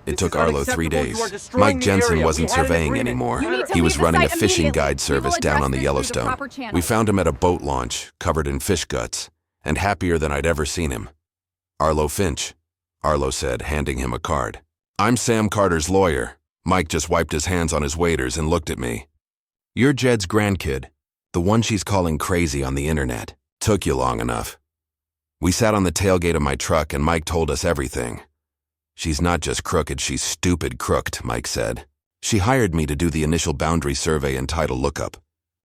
It took Arlo 3 days. Mike Jensen wasn't surveying anymore. He was running a fishing guide service down on the Yellowstone. We found him at a boat launch, covered in fish guts, and happier than I'd ever seen him. Arlo Finch, Arlo said, handing him a card. I'm Sam Carter's lawyer. Mike just wiped his hands on his waders and looked at me. You're Jed's grandkid, the one she's calling crazy on the internet. Took you long enough. We sat on the tailgate of my truck and Mike told us everything. She's not just crooked, she's stupid crooked, Mike said. She hired me to do the initial boundary survey and title lookup.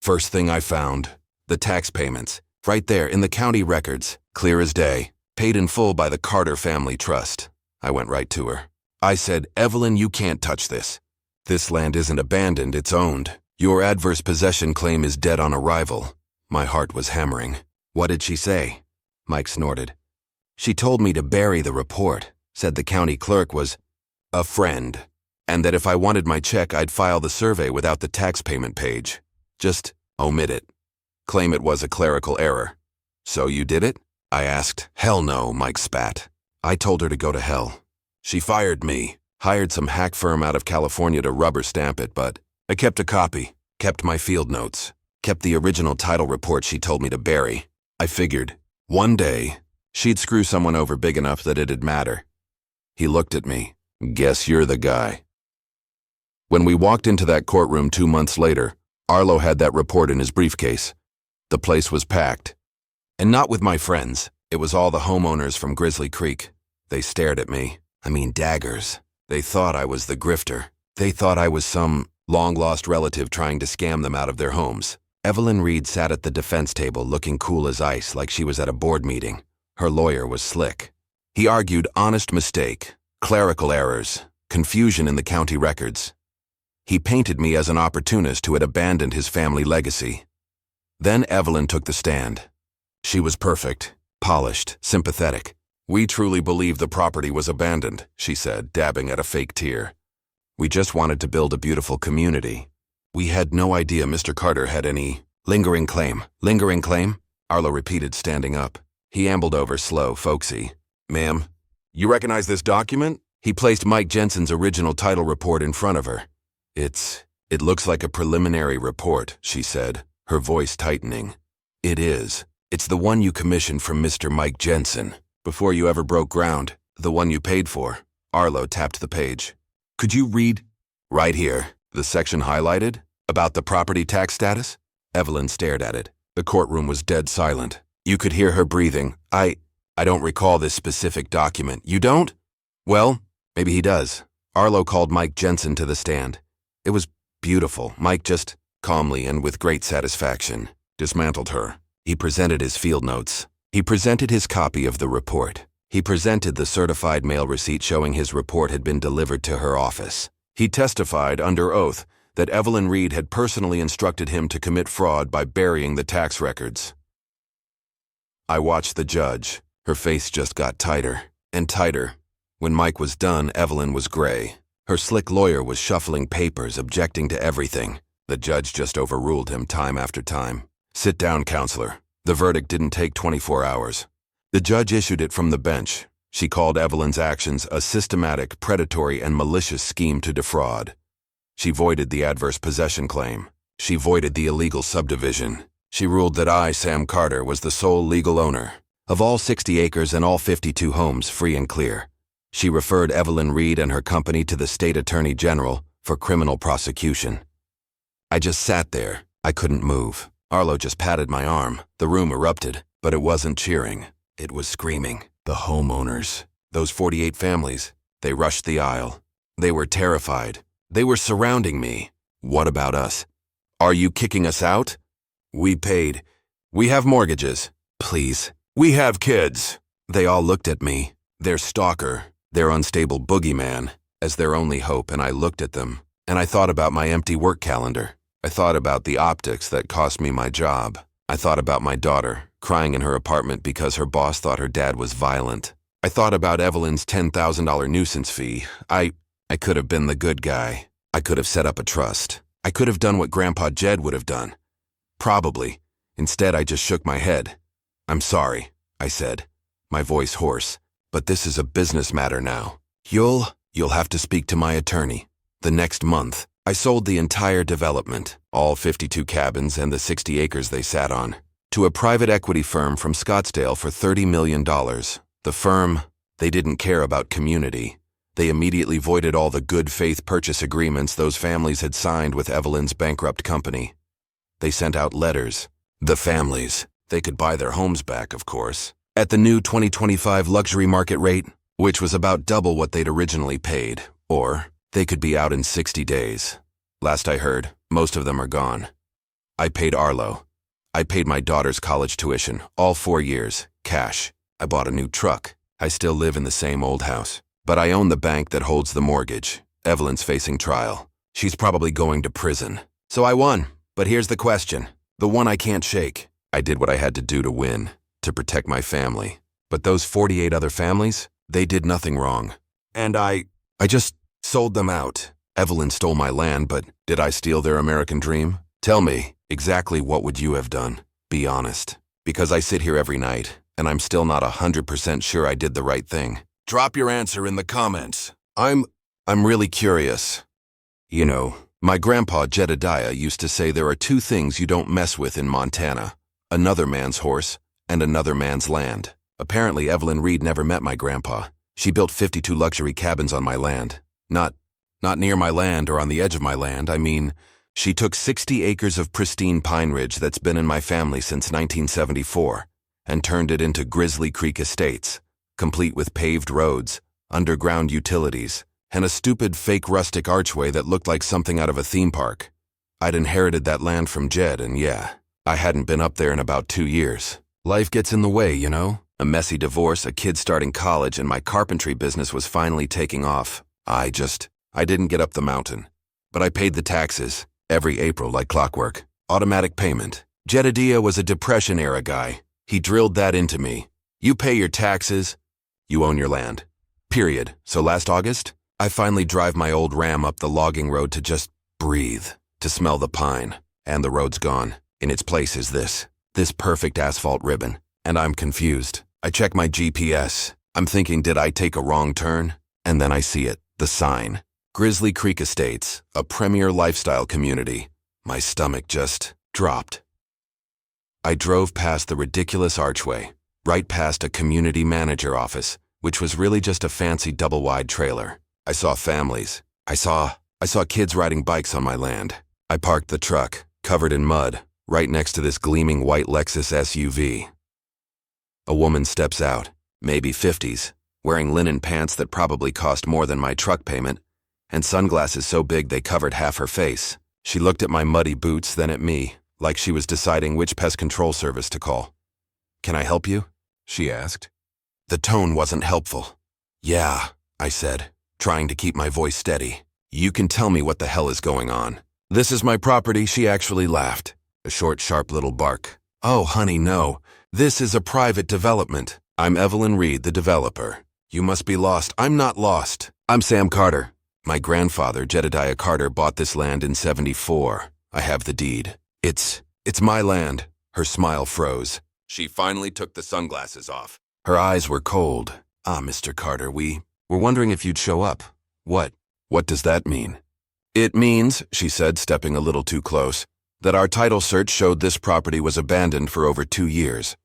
First thing I found, the tax payments. Right there in the county records, clear as day, paid in full by the Carter Family Trust. I went right to her. I said, Evelyn, you can't touch this. This land isn't abandoned, it's owned. Your adverse possession claim is dead on arrival. My heart was hammering. What did she say? Mike snorted. She told me to bury the report, said the county clerk was a friend, and that if I wanted my check, I'd file the survey without the tax payment page. Just omit it. Claim it was a clerical error. So you did it? I asked. Hell no, Mike spat. I told her to go to hell. She fired me, hired some hack firm out of California to rubber stamp it, but I kept a copy, kept my field notes, kept the original title report she told me to bury. I figured, one day, she'd screw someone over big enough that it'd matter. He looked at me. Guess you're the guy. When we walked into that courtroom 2 months later, Arlo had that report in his briefcase. The place was packed. And not with my friends. It was all the homeowners from Grizzly Creek. They stared at me. I mean, daggers. They thought I was the grifter. They thought I was some long-lost relative trying to scam them out of their homes. Evelyn Reed sat at the defense table looking cool as ice like she was at a board meeting. Her lawyer was slick. He argued honest mistake, clerical errors, confusion in the county records. He painted me as an opportunist who had abandoned his family legacy. Then Evelyn took the stand. She was perfect, polished, sympathetic. We truly believe the property was abandoned, she said, dabbing at a fake tear. We just wanted to build a beautiful community. We had no idea Mr. Carter had any lingering claim. Lingering claim? Arlo repeated, standing up. He ambled over, slow, folksy. Ma'am, you recognize this document? He placed Mike Jensen's original title report in front of her. It looks like a preliminary report, she said, her voice tightening. It is. It's the one you commissioned from Mr. Mike Jensen, before you ever broke ground, the one you paid for. Arlo tapped the page. Could you read? Right here, the section highlighted, about the property tax status? Evelyn stared at it. The courtroom was dead silent. You could hear her breathing. I don't recall this specific document. You don't? Well, maybe he does. Arlo called Mike Jensen to the stand. It was beautiful. Mike just calmly and with great satisfaction dismantled her. He presented his field notes. He presented his copy of the report. He presented the certified mail receipt showing his report had been delivered to her office. He testified under oath that Evelyn Reed had personally instructed him to commit fraud by burying the tax records. I watched the judge. Her face just got tighter and tighter. When Mike was done, Evelyn was gray. Her slick lawyer was shuffling papers, objecting to everything. The judge just overruled him time after time. Sit down, counselor. The verdict didn't take 24 hours. The judge issued it from the bench. She called Evelyn's actions a systematic, predatory, and malicious scheme to defraud. She voided the adverse possession claim. She voided the illegal subdivision. She ruled that I, Sam Carter, was the sole legal owner of all 60 acres and all 52 homes, free and clear. She referred Evelyn Reed and her company to the state attorney general for criminal prosecution. I just sat there. I couldn't move. Arlo just patted my arm. The room erupted, but it wasn't cheering. It was screaming. The homeowners, those 48 families, they rushed the aisle. They were terrified. They were surrounding me. What about us? Are you kicking us out? We paid. We have mortgages. Please. We have kids. They all looked at me, their stalker, their unstable boogeyman, as their only hope, and I looked at them, and I thought about my empty work calendar. I thought about the optics that cost me my job. I thought about my daughter, crying in her apartment because her boss thought her dad was violent. I thought about Evelyn's $10,000 nuisance fee. I could have been the good guy. I could have set up a trust. I could have done what Grandpa Jed would have done. Probably. Instead, I just shook my head. I'm sorry, I said, my voice hoarse, but this is a business matter now. You'll You'll have to speak to my attorney. The next month, I sold the entire development, all 52 cabins and the 60 acres they sat on, to a private equity firm from Scottsdale for $30 million. The firm, they didn't care about community. They immediately voided all the good faith purchase agreements those families had signed with Evelyn's bankrupt company. They sent out letters. The families, they could buy their homes back, of course, at the new 2025 luxury market rate, which was about double what they'd originally paid, or they could be out in 60 days. Last I heard, most of them are gone. I paid Arlo. I paid my daughter's college tuition, all 4 years, cash. I bought a new truck. I still live in the same old house. But I own the bank that holds the mortgage. Evelyn's facing trial. She's probably going to prison. So I won. But here's the question. The one I can't shake. I did what I had to do to win, to protect my family. But those 48 other families, they did nothing wrong. And I just sold them out. Evelyn stole my land, but did I steal their American dream? Tell me, exactly what would you have done? Be honest. Because I sit here every night, and I'm still not 100% sure I did the right thing. Drop your answer in the comments. I'm really curious. You know, my grandpa Jedediah used to say there are 2 things you don't mess with in Montana. Another man's horse and another man's land. Apparently Evelyn Reed never met my grandpa. She built 52 luxury cabins on my land. Not near my land or on the edge of my land. I mean, she took 60 acres of pristine pine ridge that's been in my family since 1974 and turned it into Grizzly Creek Estates, complete with paved roads, underground utilities, and a stupid fake rustic archway that looked like something out of a theme park. I'd inherited that land from Jed, and yeah, I hadn't been up there in about 2 years. Life gets in the way, you know? A messy divorce, a kid starting college, and my carpentry business was finally taking off. I didn't get up the mountain. But I paid the taxes, every April like clockwork. Automatic payment. Jedediah was a Depression-era guy. He drilled that into me. You pay your taxes, you own your land. Period. So last August, I finally drive my old Ram up the logging road to just breathe, to smell the pine. And the road's gone. In its place is this perfect asphalt ribbon. And I'm confused. I check my GPS. I'm thinking, did I take a wrong turn? And then I see it, the sign. Grizzly Creek Estates, a premier lifestyle community. My stomach just dropped. I drove past the ridiculous archway, right past a community manager office, which was really just a fancy double-wide trailer. I saw families. I saw kids riding bikes on my land. I parked the truck, covered in mud, right next to this gleaming white Lexus SUV. A woman steps out, maybe 50s, wearing linen pants that probably cost more than my truck payment, and sunglasses so big they covered half her face. She looked at my muddy boots, then at me, like she was deciding which pest control service to call. "Can I help you?" she asked. The tone wasn't helpful. "Yeah," I said, trying to keep my voice steady. "You can tell me what the hell is going on." "This is my property," she actually laughed. A short, sharp little bark. "Oh, honey, no. This is a private development. I'm Evelyn Reed, the developer. You must be lost." "I'm not lost. I'm Sam Carter. My grandfather, Jedediah Carter, bought this land in '74. I have the deed. It's my land." Her smile froze. She finally took the sunglasses off. Her eyes were cold. "Ah, Mr. Carter, we were wondering if you'd show up." What does that mean?" "It means," she said, stepping a little too close, "that our title search showed this property was abandoned for over 2 years.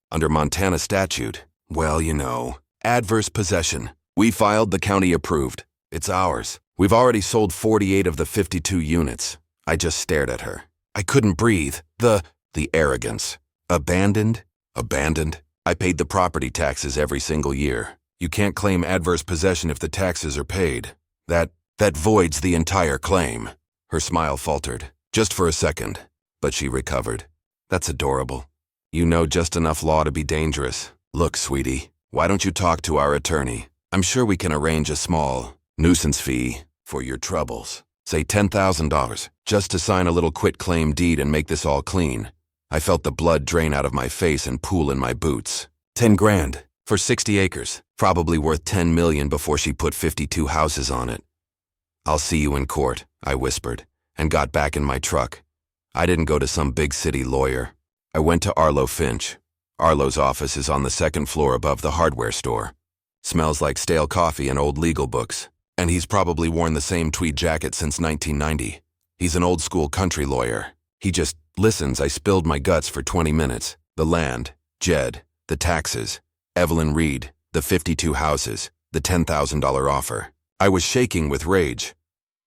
Under Montana statute, well, you know, adverse possession. We filed, the county approved. It's ours. We've already sold 48 of the 52 units." I just stared at her. I couldn't breathe. The arrogance. Abandoned? Abandoned? I paid the property taxes every single year. You can't claim adverse possession if the taxes are paid. That voids the entire claim. Her smile faltered, just for a second, but she recovered. "That's adorable. You know just enough law to be dangerous. Look, sweetie, why don't you talk to our attorney? I'm sure we can arrange a small nuisance fee for your troubles. Say $10,000, just to sign a little quitclaim deed and make this all clean." I felt the blood drain out of my face and pool in my boots. 10 grand for 60 acres, probably worth 10 million before she put 52 houses on it. "I'll see you in court," I whispered, and got back in my truck. I didn't go to some big city lawyer. I went to Arlo Finch. Arlo's office is on the 2nd floor above the hardware store. Smells like stale coffee and old legal books. And he's probably worn the same tweed jacket since 1990. He's an old-school country lawyer. He just listens. I spilled my guts for 20 minutes. The land, Jed, the taxes, Evelyn Reed, the 52 houses, the $10,000 offer. I was shaking with rage.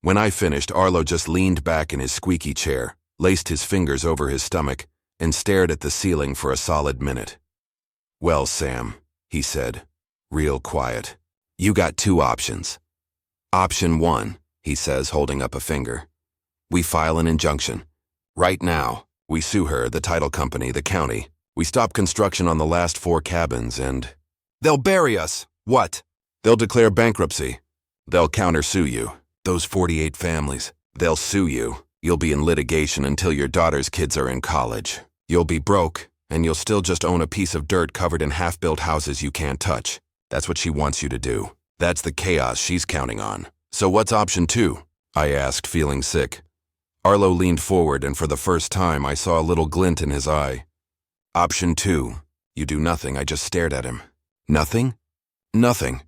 When I finished, Arlo just leaned back in his squeaky chair, laced his fingers over his stomach, and stared at the ceiling for a solid minute. "Well, Sam," he said, real quiet, "you got two options. Option one," he says, holding up a finger. "We file an injunction. Right now, we sue her, the title company, the county. We stop construction on the last 4 cabins and they'll bury us. What? They'll declare bankruptcy. They'll countersue you. Those 48 families. They'll sue you. You'll be in litigation until your daughter's kids are in college. You'll be broke, and you'll still just own a piece of dirt covered in half-built houses you can't touch. That's what she wants you to do. That's the chaos she's counting on. So what's option 2? I asked, feeling sick. Arlo leaned forward, and for the first time, I saw a little glint in his eye. Option 2. You do nothing. I just stared at him. Nothing? Nothing.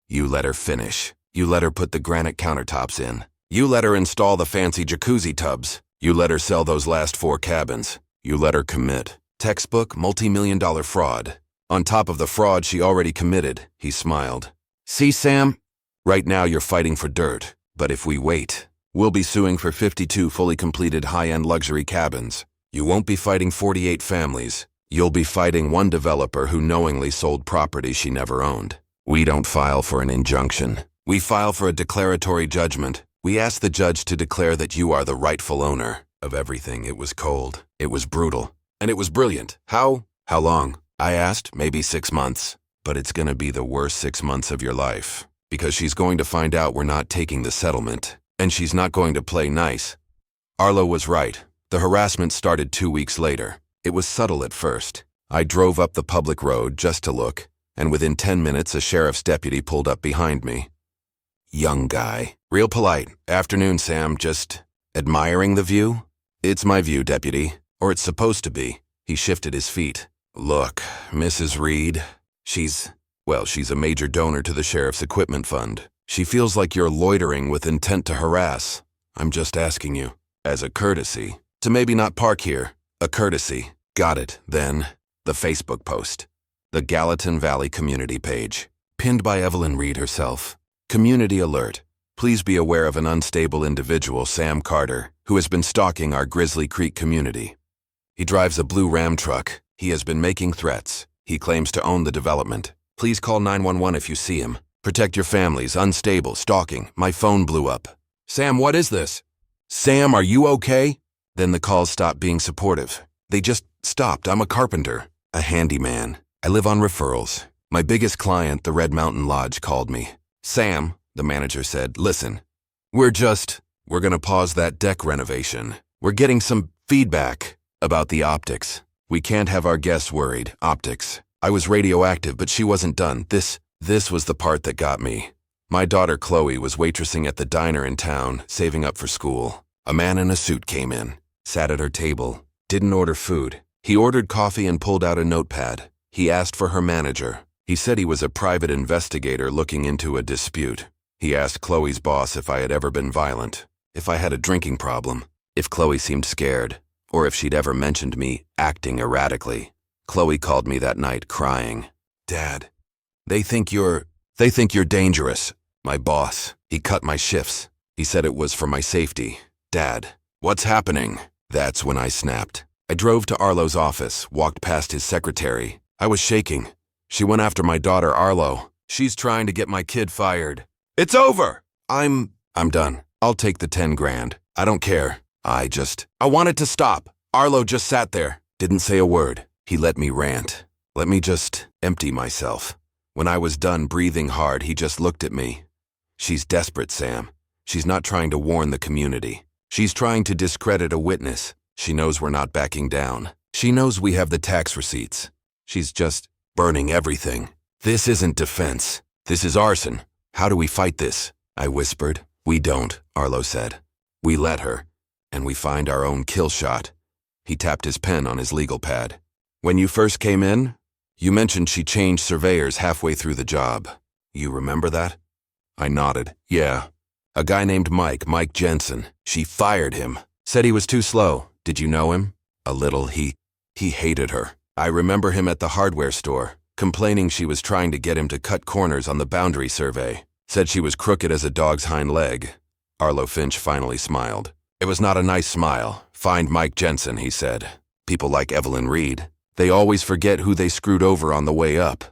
You let her finish. You let her put the granite countertops in. You let her install the fancy jacuzzi tubs. You let her sell those last 4 cabins. You let her commit. Textbook multi-million-dollar fraud. On top of the fraud she already committed, he smiled. See, Sam? Right now you're fighting for dirt, but if we wait, we'll be suing for 52 fully completed high-end luxury cabins. You won't be fighting 48 families. You'll be fighting one developer who knowingly sold property she never owned. We don't file for an injunction. We file for a declaratory judgment. We ask the judge to declare that you are the rightful owner of everything. It was cold. It was brutal. And it was brilliant. How long? I asked. Maybe 6 months. But it's gonna be the worst 6 months of your life. Because she's going to find out we're not taking the settlement. And she's not going to play nice. Arlo was right. The harassment started 2 weeks later. It was subtle at first. I drove up the public road just to look, and within 10 minutes a sheriff's deputy pulled up behind me. Young guy. Real polite. Afternoon, Sam. Just admiring the view? It's my view, deputy. Or it's supposed to be. He shifted his feet. Look, Mrs. Reed, she's a major donor to the sheriff's equipment fund. She feels like you're loitering with intent to harass. I'm just asking you, as a courtesy, to maybe not park here. A courtesy. Got it. Then, the Facebook post. The Gallatin Valley community page. Pinned by Evelyn Reed herself. Community alert. Please be aware of an unstable individual, Sam Carter, who has been stalking our Grizzly Creek community. He drives a blue Ram truck. He has been making threats. He claims to own the development. Please call 911 if you see him. Protect your families. Unstable. Stalking. My phone blew up. Sam, what is this? Sam, are you okay? Then the calls stopped being supportive. They just stopped. I'm a carpenter. A handyman. I live on referrals. My biggest client, the Red Mountain Lodge, called me. Sam, the manager said, listen, we're gonna pause that deck renovation. We're getting some feedback about the optics. We can't have our guests worried. Optics. I was radioactive, but she wasn't done. This was the part that got me. My daughter Chloe was waitressing at the diner in town, saving up for school. A man in a suit came in, sat at her table, didn't order food. He ordered coffee and pulled out a notepad. He asked for her manager. He said he was a private investigator looking into a dispute. He asked Chloe's boss if I had ever been violent, if I had a drinking problem, if Chloe seemed scared, or if she'd ever mentioned me acting erratically. Chloe called me that night crying. Dad, they think you're dangerous. My boss, he cut my shifts. He said it was for my safety. Dad, what's happening? That's when I snapped. I drove to Arlo's office, walked past his secretary. I was shaking. She went after my daughter Arlo. She's trying to get my kid fired. It's over! I'm done. I'll take the 10 grand. I don't care. I wanted to stop. Arlo just sat there, didn't say a word. He let me rant. Let me just empty myself. When I was done breathing hard, he just looked at me. She's desperate, Sam. She's not trying to warn the community. She's trying to discredit a witness. She knows we're not backing down. She knows we have the tax receipts. She's just burning everything. This isn't defense. This is arson. How do we fight this? I whispered. We don't, Arlo said. We let her, and we find our own kill shot. He tapped his pen on his legal pad. When you first came in, you mentioned she changed surveyors halfway through the job. You remember that? I nodded. Yeah. A guy named Mike Jensen. She fired him. Said he was too slow. Did you know him? A little. He hated her. I remember him at the hardware store, complaining she was trying to get him to cut corners on the boundary survey. Said she was crooked as a dog's hind leg. Arlo Finch finally smiled. It was not a nice smile. Find Mike Jensen, he said. People like Evelyn Reed. They always forget who they screwed over on the way up.